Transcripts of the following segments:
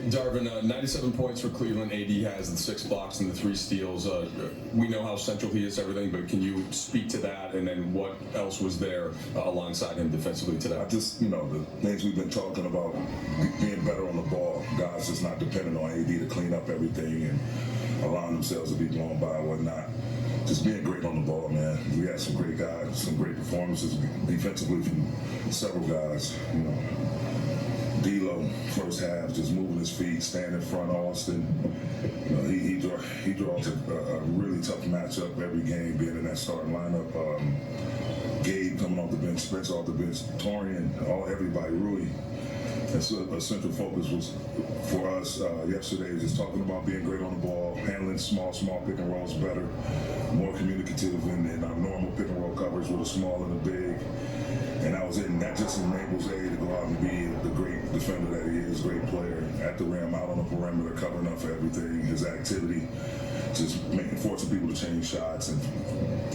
Darvin, 97 points for Cleveland. AD has the 6 blocks and the 3 steals. We know how central he is to everything, but can you speak to that, and then what else was there alongside him defensively today? I just, the things we've been talking about, being better on the ball, guys just not depending on AD to clean up everything and allowing themselves to be blown by and whatnot. Just being great on the ball, man. We had some great guys, some great performances defensively from several guys, D'Lo, first half, just moving his feet, staying in front of Austin. He draws a really tough matchup every game, being in that starting lineup. Gabe coming off the bench, Spencer off the bench, Torian, everybody, Rui. And so a central focus was for us yesterday, just talking about being great on the ball, handling small pick and rolls better, more communicative in our normal pick and roll coverage with a small and a big. And that just enables A to go out and be the great defender that he is, great player at the rim, out on the perimeter, covering up for everything. His activity, just forcing people to change shots and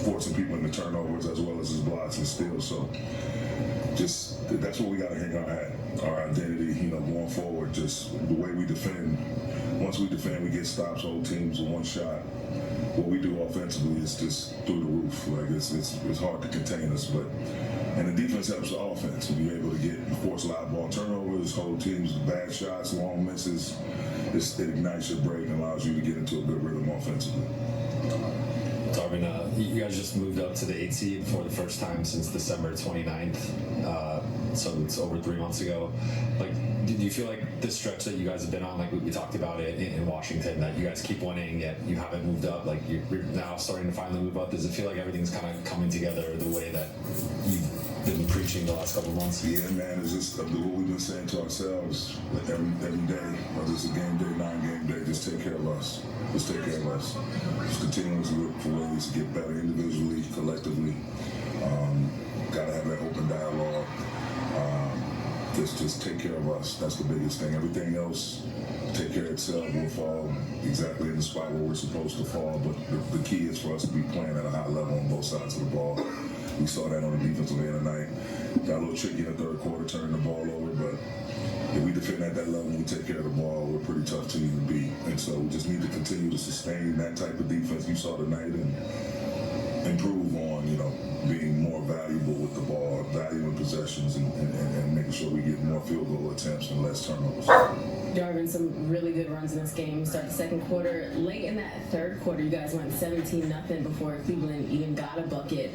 forcing people into turnovers as well as his blocks and steals. So that's what we got to hang our hat, our identity, going forward. Just the way we defend. Once we defend, we get stops, hold teams with one shot. What we do offensively is just through the roof. Like it's hard to contain us, and the defense helps the offense. When you're able to force live ball turnovers, hold teams with bad shots, long misses, it ignites your break and allows you to get into a good rhythm offensively. Darvin, you guys just moved up to the 8th seed for the first time since December 29th, so it's over 3 months ago. Do you feel like this stretch that you guys have been on, like we talked about it in Washington, that you guys keep winning yet you haven't moved up, like you're now starting to finally move up? Does it feel like everything's kind of coming together the way that you've been preaching the last couple of months? Yeah, man, it's just what we've been saying to ourselves every day, whether it's a game day, non-game day, just take care of us. Just take care of us. Just continuously look for ways to get better individually, collectively. Got to have that open dialogue. Just take care of us. That's the biggest thing. Everything else, take care of itself. We'll fall exactly in the spot where we're supposed to fall. But the key is for us to be playing at a high level on both sides of the ball. We saw that on the defensive end tonight. Got a little tricky in the third quarter, turning the ball over. But if we defend at that level, we take care of the ball. We're a pretty tough team to beat. And so we just need to continue to sustain that type of defense you saw tonight and improve on, being more valuable with the ball, valuing possessions, and making sure we get more field goal attempts and less turnovers. Darvin, some really good runs in this game. Start the second quarter. Late in that third quarter, you guys went 17-0 before Cleveland even got a bucket.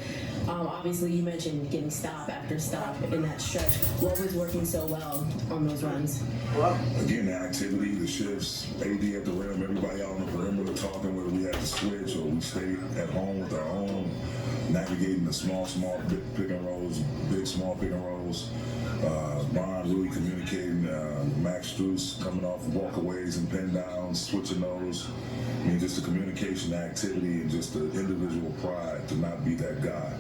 Obviously, you mentioned getting stop after stop in that stretch. What was working so well on those runs? Again, the activity, the shifts, AD at the rim, everybody out on the perimeter talking, whether we had to switch or we stayed at home with our own, navigating the small pick and rolls, big small pick and rolls. Ron really communicating, Max Strus coming off walkaways and pin downs, switching those. Just the communication, the activity, and just the individual pride to not be that guy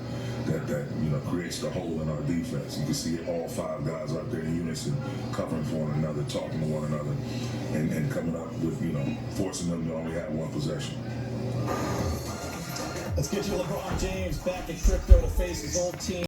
that creates the hole in our defense. You can see all 5 guys out there in unison covering for one another, talking to one another, and coming up with, forcing them to only have one possession. Let's get you LeBron James back in crypto to face his old team.